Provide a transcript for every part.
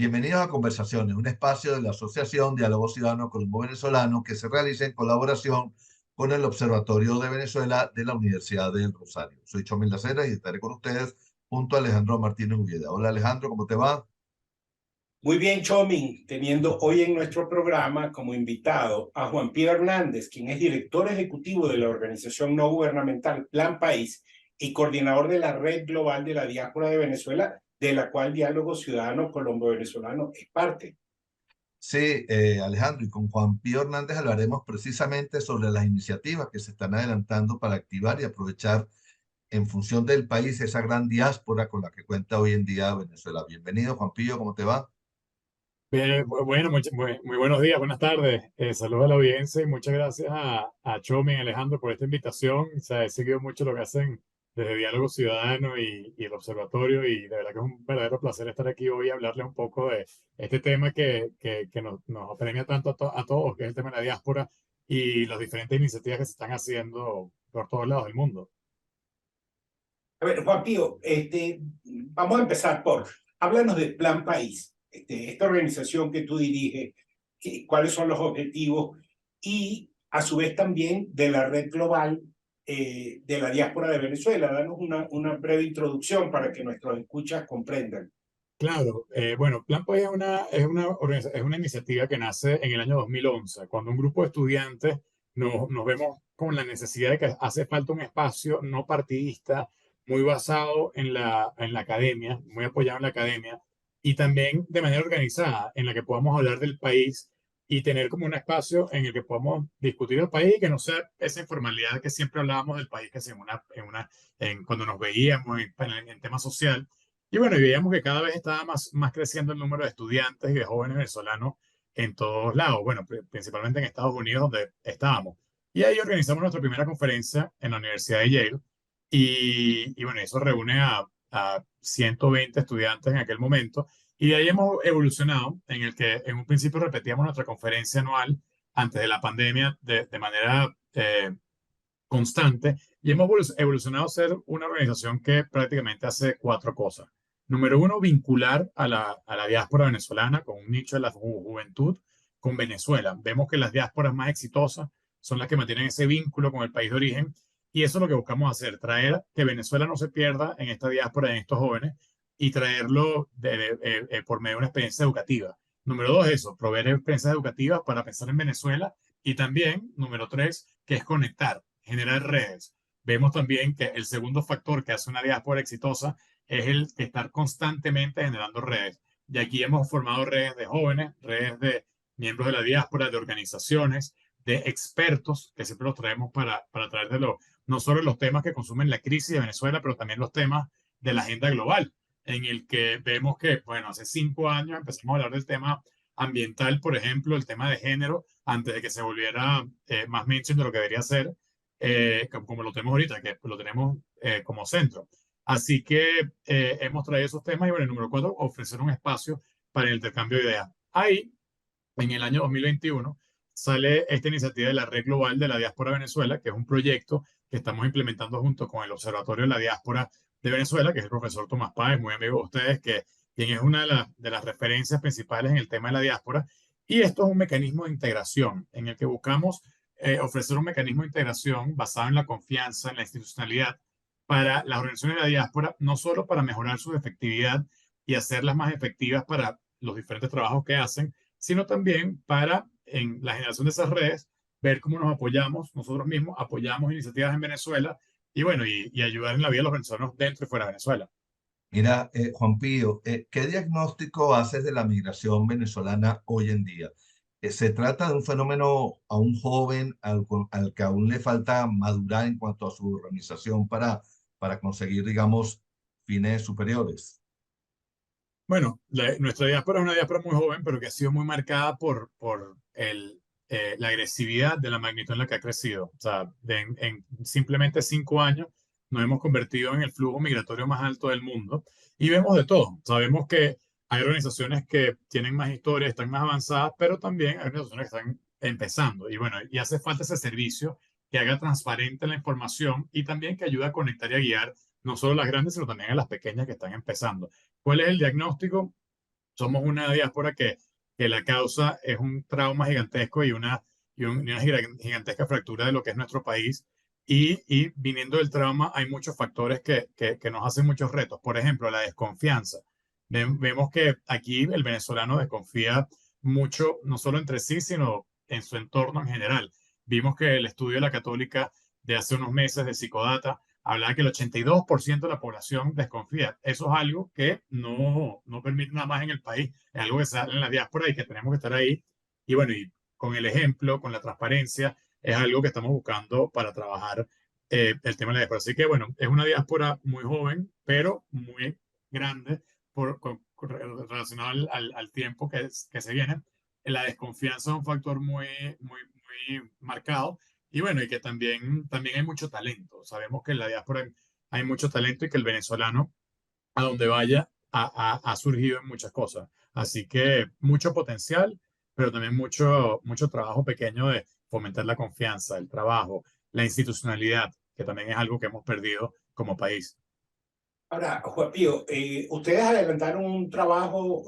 Bienvenidos a Conversaciones, un espacio de la Asociación Diálogo Ciudadano Colombo-Venezolano que se realiza en colaboración con el Observatorio de Venezuela de la Universidad del Rosario. Soy Chomil Lacera y estaré con ustedes junto a Alejandro Martínez Ubieda. Hola Alejandro, ¿cómo te va? Muy bien, Chomin, teniendo hoy en nuestro programa como invitado a Juan Pío Hernández, quien es director ejecutivo de la organización no gubernamental Plan País y coordinador de la Red Global de la Diáspora de Venezuela, de la cual Diálogo Ciudadano Colombo-Venezolano es parte. Sí, Alejandro, y con Juan Pío Hernández hablaremos precisamente sobre las iniciativas que se están adelantando para activar y aprovechar en función del país esa gran diáspora con la que cuenta hoy en día Venezuela. Bienvenido, Juan Pío, ¿cómo te va? Bien, bueno, muy buenos días, buenas tardes. Saludos a la audiencia y muchas gracias a Chomi y Alejandro por esta invitación. O sea, he seguido mucho lo que hacen desde Diálogo Ciudadano y el Observatorio y de verdad que es un verdadero placer estar aquí hoy y hablarles un poco de este tema que nos apremia tanto a todos, que es el tema de la diáspora y las diferentes iniciativas que se están haciendo por todos lados del mundo. A ver, Juan Pío, vamos a empezar háblanos del Plan País, esta organización que tú diriges, cuáles son los objetivos y a su vez también de la red global de la diáspora de Venezuela. Danos una breve introducción para que nuestros escuchas comprendan. Claro, bueno, Plan País es una iniciativa que nace en el año 2011, cuando un grupo de estudiantes nos vemos con la necesidad de que hace falta un espacio no partidista, muy basado en la academia, muy apoyado en la academia, y también de manera organizada, en la que podamos hablar del país y tener como un espacio en el que podamos discutir el país y que no sea esa informalidad que siempre hablábamos del país, que sea cuando nos veíamos en tema social. Y bueno, y veíamos que cada vez estaba más creciendo el número de estudiantes y de jóvenes venezolanos en todos lados, bueno, principalmente en Estados Unidos, donde estábamos. Y ahí organizamos nuestra primera conferencia en la Universidad de Yale. Y bueno, eso reúne a 120 estudiantes en aquel momento. Y de ahí hemos evolucionado, en el que en un principio repetíamos nuestra conferencia anual antes de la pandemia de manera constante y hemos evolucionado a ser una organización que prácticamente hace cuatro cosas. Número uno, vincular a la diáspora venezolana con un nicho de la juventud con Venezuela. Vemos que las diásporas más exitosas son las que mantienen ese vínculo con el país de origen y eso es lo que buscamos hacer, traer que Venezuela no se pierda en esta diáspora, en estos jóvenes y traerlo por medio de una experiencia educativa. Número dos, eso, proveer experiencias educativas para pensar en Venezuela y también, número tres, que es conectar, generar redes. Vemos también que el segundo factor que hace una diáspora exitosa es el estar constantemente generando redes. Y aquí hemos formado redes de jóvenes, redes de miembros de la diáspora, de organizaciones, de expertos, que siempre los traemos para traer no solo los temas que consumen la crisis de Venezuela, pero también los temas de la agenda global, en el que vemos que, bueno, hace 5 años empezamos a hablar del tema ambiental, por ejemplo, el tema de género, antes de que se volviera más mainstream de lo que debería ser, como lo tenemos ahorita, que lo tenemos como centro. Así que hemos traído esos temas y bueno, el número cuatro, ofrecer un espacio para el intercambio de ideas. Ahí, en el año 2021, sale esta iniciativa de la Red Global de la Diáspora Venezuela, que es un proyecto que estamos implementando junto con el Observatorio de la Diáspora de Venezuela, que es el profesor Tomás Páez, muy amigo de ustedes, quien es una de las referencias principales en el tema de la diáspora. Y esto es un mecanismo de integración en el que buscamos ofrecer un mecanismo de integración basado en la confianza, en la institucionalidad, para las organizaciones de la diáspora, no solo para mejorar su efectividad y hacerlas más efectivas para los diferentes trabajos que hacen, sino también para, en la generación de esas redes, ver cómo nos apoyamos nosotros mismos, apoyamos iniciativas en Venezuela y bueno, y ayudar en la vida de los venezolanos dentro y fuera de Venezuela. Mira, Juan Pío, ¿qué diagnóstico haces de la migración venezolana hoy en día? ¿Se trata de un fenómeno aún joven, al que aún le falta madurar en cuanto a su organización para conseguir, digamos, fines superiores? Bueno, nuestra diáspora es una diáspora muy joven, pero que ha sido muy marcada por la agresividad de la magnitud en la que ha crecido. O sea, en simplemente 5 años nos hemos convertido en el flujo migratorio más alto del mundo y vemos de todo. Sabemos que hay organizaciones que tienen más historia, están más avanzadas, pero también hay organizaciones que están empezando. Y bueno, y hace falta ese servicio que haga transparente la información y también que ayude a conectar y a guiar no solo a las grandes, sino también a las pequeñas que están empezando. ¿Cuál es el diagnóstico? somos una diáspora que la causa es un trauma gigantesco y una gigantesca fractura de lo que es nuestro país. Y viniendo del trauma hay muchos factores que nos hacen muchos retos. Por ejemplo, la desconfianza. Vemos que aquí el venezolano desconfía mucho, no solo entre sí, sino en su entorno en general. Vimos que el estudio de la Católica de hace unos meses de Psicodata hablaba que el 82% de la población desconfía. Eso es algo que no permite nada más en el país, es algo que sale en la diáspora y que tenemos que estar ahí. Y bueno, y con el ejemplo, con la transparencia, es algo que estamos buscando para trabajar el tema de la diáspora. Así que bueno, es una diáspora muy joven, pero muy grande relacionado al tiempo que se viene. La desconfianza es un factor muy marcado. Y bueno, y que también hay mucho talento. Sabemos que en la diáspora hay mucho talento y que el venezolano, a donde vaya, ha surgido en muchas cosas. Así que mucho potencial, pero también mucho trabajo pequeño de fomentar la confianza, el trabajo, la institucionalidad, que también es algo que hemos perdido como país. Ahora, Juan Pío, ustedes adelantaron un trabajo,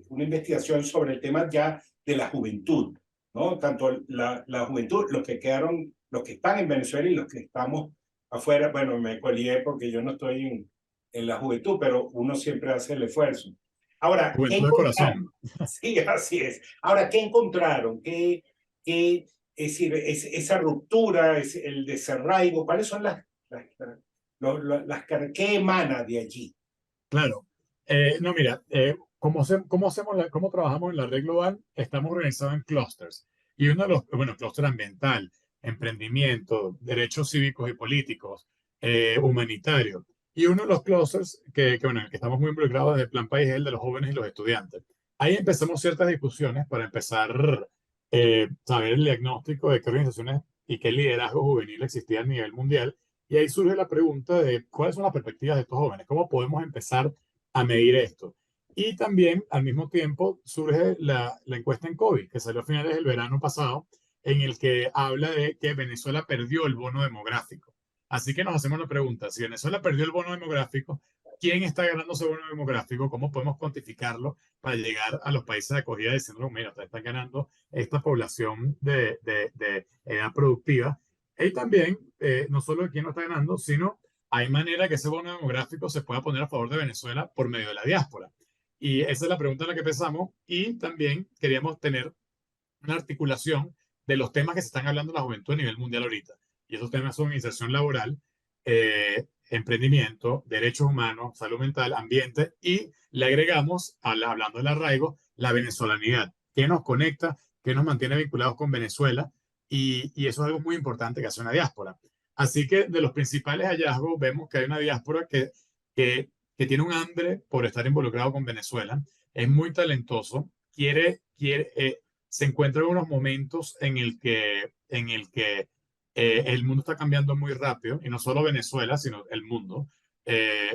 una investigación sobre el tema ya de la juventud, ¿no? Tanto la juventud, los que quedaron, los que están en Venezuela y los que estamos afuera. Bueno, me colié porque yo no estoy en la juventud, pero uno siempre hace el esfuerzo. Ahora, ¿qué Juventud de corazón. encontraron? Sí, así es. Ahora, ¿qué encontraron? Es decir, esa ruptura, el desarraigo, ¿cuáles son qué emana de allí? Claro. No, mira, ¿cómo trabajamos en la red global? Estamos organizados en clústeres. Y uno de los, bueno, clúster ambiental, emprendimiento, derechos cívicos y políticos, humanitario. Y uno de los clústeres bueno, en el que estamos muy involucrados desde el Plan País es el de los jóvenes y los estudiantes. Ahí empezamos ciertas discusiones para empezar saber el diagnóstico de qué organizaciones y qué liderazgo juvenil existía a nivel mundial. Y ahí surge la pregunta de cuáles son las perspectivas de estos jóvenes, cómo podemos empezar a medir esto. Y también, al mismo tiempo, surge la encuesta en COVID, que salió a finales del verano pasado, en el que habla de que Venezuela perdió el bono demográfico. Así que nos hacemos la pregunta, si Venezuela perdió el bono demográfico, ¿quién está ganando ese bono demográfico? ¿Cómo podemos cuantificarlo para llegar a los países de acogida diciendo, mira, ustedes están ganando esta población de edad productiva? Y también, no solo de quién no está ganando, sino hay manera que ese bono demográfico se pueda poner a favor de Venezuela por medio de la diáspora. Y esa es la pregunta en la que pensamos. Y también queríamos tener una articulación de los temas que se están hablando en la juventud a nivel mundial ahorita. Y esos temas son inserción laboral, emprendimiento, derechos humanos, salud mental, ambiente, y le agregamos, hablando del arraigo, la venezolanidad, que nos conecta, que nos mantiene vinculados con Venezuela, y eso es algo muy importante que hace una diáspora. Así que de los principales hallazgos vemos que hay una diáspora que tiene un hambre por estar involucrado con Venezuela, es muy talentoso, se encuentra en unos momentos en el que el mundo está cambiando muy rápido, y no solo Venezuela, sino el mundo.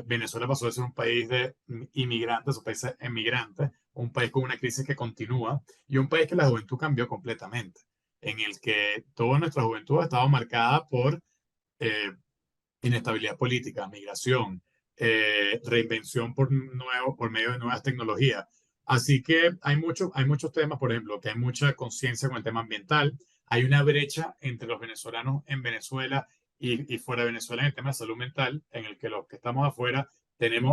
Venezuela pasó de ser un país de inmigrantes, un país de emigrantes, un país con una crisis que continúa, y un país que la juventud cambió completamente, en el que toda nuestra juventud ha estado marcada por eh, inestabilidad política, migración, reinvención por medio de nuevas tecnologías. Así que hay muchos temas, por ejemplo, que hay mucha conciencia con el tema ambiental. Hay una brecha entre los venezolanos en Venezuela y fuera de Venezuela en el tema de salud mental, en el que los que estamos afuera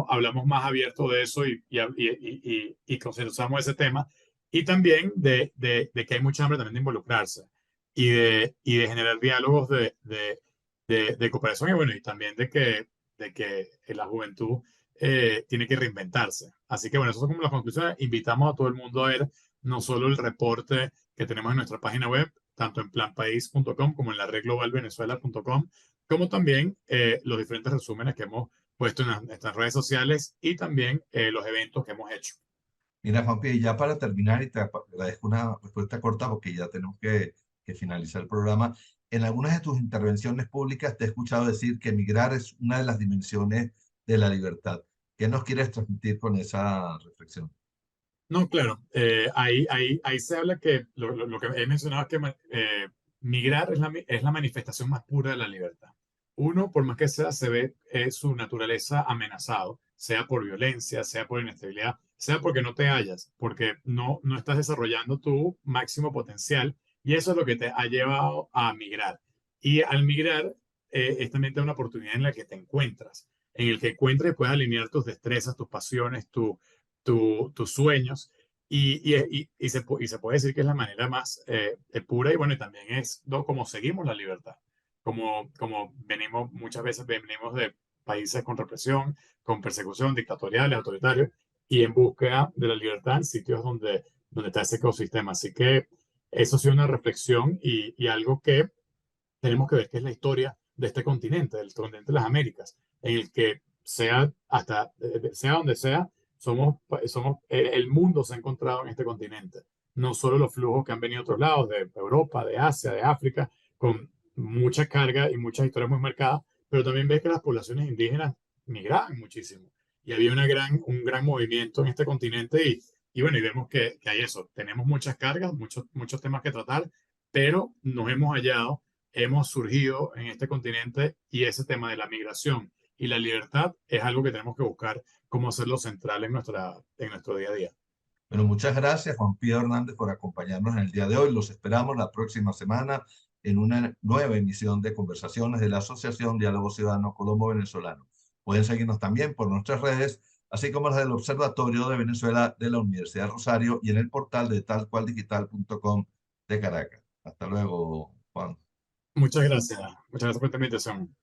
hablamos más abierto de eso y consensuamos ese tema. Y también de que hay mucha hambre también de involucrarse y de generar diálogos de cooperación, y bueno, y también de que la juventud tiene que reinventarse. Así que bueno, eso son como las conclusiones. Invitamos a todo el mundo a ver no solo el reporte que tenemos en nuestra página web, tanto en planpaís.com como en la red globalvenezuela.com, como también los diferentes resúmenes que hemos puesto en nuestras redes sociales y también los eventos que hemos hecho. Mira, Juanpi, ya para terminar, y te agradezco una respuesta corta porque ya tenemos que finalizar el programa. En algunas de tus intervenciones públicas te he escuchado decir que emigrar es una de las dimensiones de la libertad. ¿Qué nos quieres transmitir con esa reflexión? No, claro, ahí se habla que lo que he mencionado es que migrar es la manifestación más pura de la libertad. Uno, por más que sea, se ve su naturaleza amenazado sea por violencia, sea por inestabilidad, sea porque no te hallas, porque no estás desarrollando tu máximo potencial y eso es lo que te ha llevado a migrar. Y al migrar es también una oportunidad en la que te encuentras, en el que encuentres y puedes alinear tus destrezas, tus pasiones, tus sueños. Y se puede decir que es la manera más pura y bueno, y también es como seguimos la libertad. Como venimos, muchas veces venimos de países con represión, con persecución, dictatoriales, autoritarios, y en búsqueda de la libertad en sitios donde está ese ecosistema. Así que eso sí es una reflexión y algo que tenemos que ver que es la historia de este continente, del continente de las Américas, en el que sea donde sea, el mundo se ha encontrado en este continente. No solo los flujos que han venido de otros lados, de Europa, de Asia, de África, con mucha carga y muchas historias muy marcadas, pero también ves que las poblaciones indígenas migraban muchísimo. Y había un gran movimiento en este continente y bueno, y vemos que hay eso. Tenemos muchas cargas, muchos temas que tratar, pero nos hemos hallado, hemos surgido en este continente y ese tema de la migración y la libertad es algo que tenemos que buscar cómo hacerlo central en nuestro día a día. Bueno, muchas gracias, Juan Pío Hernández, por acompañarnos en el día de hoy. Los esperamos la próxima semana en una nueva emisión de conversaciones de la Asociación Diálogo Ciudadano Colombo-Venezolano. Pueden seguirnos también por nuestras redes, así como las del Observatorio de Venezuela de la Universidad Rosario y en el portal de talcualdigital.com de Caracas. Hasta luego, Juan. Muchas gracias. Muchas gracias por esta invitación.